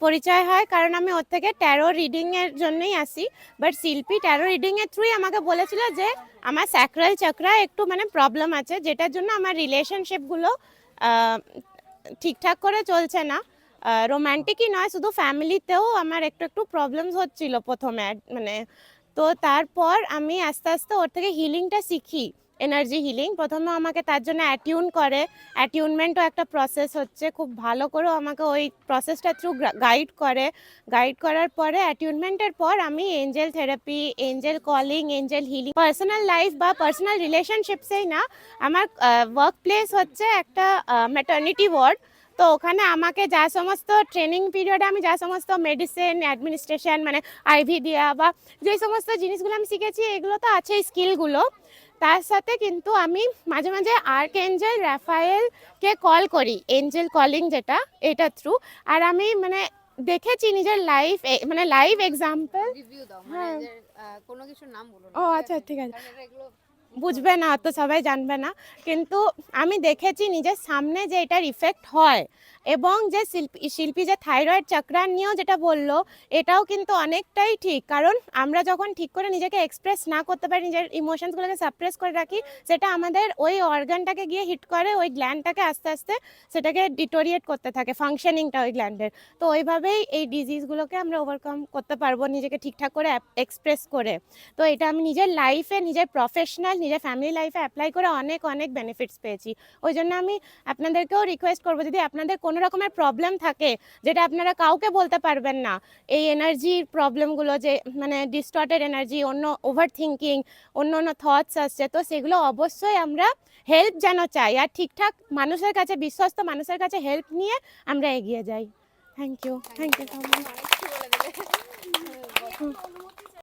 পরিচয় হয়, কারণ আমি ওর থেকে ট্যারো রিডিংয়ের জন্যই আসি। বাট শিল্পী ট্যারো রিডিংয়ের থ্রুই আমাকে বলেছিল যে আমার স্যাক্রাল চক্রা একটু মানে প্রবলেম আছে, যেটার জন্য আমার রিলেশনশিপগুলো ঠিকঠাক করে চলছে না। রোম্যান্টিকই নয়, শুধু ফ্যামিলিতেও আমার একটু একটু প্রবলেমস হচ্ছিল প্রথমে, মানে তো তারপর আমি আস্তে আস্তে ওর থেকে হিলিংটা শিখি, এনার্জি হিলিং। প্রথমে আমাকে তার জন্য অ্যাটিউন করে, অ্যাটিউনমেন্টও একটা প্রসেস হচ্ছে, খুব ভালো করে আমাকে ওই প্রসেসটা থ্রু গাইড করে। গাইড করার পরে অ্যাটিউনমেন্টের পর আমি Angel therapy, Angel calling, Angel healing, personal life বা পার্সোনাল রিলেশনশিপসেই না, আমার ওয়ার্ক প্লেস হচ্ছে একটা ম্যাটার্নিটি ওয়ার্ড। তো ওখানে আমাকে যা সমস্ত ট্রেনিং পিরিয়ডে আমি যা সমস্ত মেডিসিন অ্যাডমিনিস্ট্রেশন মানে আইভি দেওয়া বা যে সমস্ত জিনিসগুলো আমি শিখেছি, এগুলো তো আছেই স্কিলগুলো, তার সাথে কিন্তু আমি মাঝে মাঝে আর্কএঞ্জেল রাফায়েলকে কল করি, এঞ্জেল কলিং যেটা, এটা থ্রু। আর আমি মানে দেখেছি নিজের লাইফ, মানে লাইভ এক্সাম্পল। রিভিউ দাও, মানে যে কোনো কিছুর নাম বলো না। ও আচ্ছা ঠিক আছে, বুঝবে না তো, সবাই জানবে না, কিন্তু আমি দেখেছি নিজের সামনে যে এটার ইফেক্ট হয়। এবং যে শিল্পী যে থাইরয়েড চক্রা নিয়েও যেটা বললো, এটাও কিন্তু অনেকটাই ঠিক। কারণ আমরা যখন ঠিক করে নিজেকে এক্সপ্রেস না করতে পারি, নিজের ইমোশনসগুলোকে সাপ্রেস করে রাখি, সেটা আমাদের ওই অর্গানটাকে গিয়ে হিট করে, ওই গ্ল্যান্ডটাকে আস্তে আস্তে সেটাকে ডিটোরিয়েট করতে থাকে, ফাংশনিংটা ওই গ্ল্যান্ডের। তো ওইভাবেই এই ডিজিজগুলোকে আমরা ওভারকাম করতে পারবো নিজেকে ঠিকঠাক করে এক্সপ্রেস করে। তো এটা আমি নিজের লাইফে, নিজের প্রফেশনাল, নিজের ফ্যামিলি লাইফে অ্যাপ্লাই করে অনেক অনেক বেনিফিটস পেয়েছি। ওই জন্য আমি আপনাদেরকেও রিকোয়েস্ট করবো, যদি আপনাদের কোনো রকমের প্রবলেম থাকে যেটা আপনারা কাউকে বলতে পারবেন না, এই এনার্জির প্রবলেমগুলো, যে মানে ডিস্টর্টেড এনার্জি, অন্য ওভার থিঙ্কিং, অন্য অন্য থটস আসছে, তো সেগুলো অবশ্যই আমরা হেল্প যেন চাই, আর ঠিকঠাক মানুষের কাছে, বিশ্বস্ত মানুষের কাছে হেল্প নিয়ে আমরা এগিয়ে যাই। Thank you, thank you so much.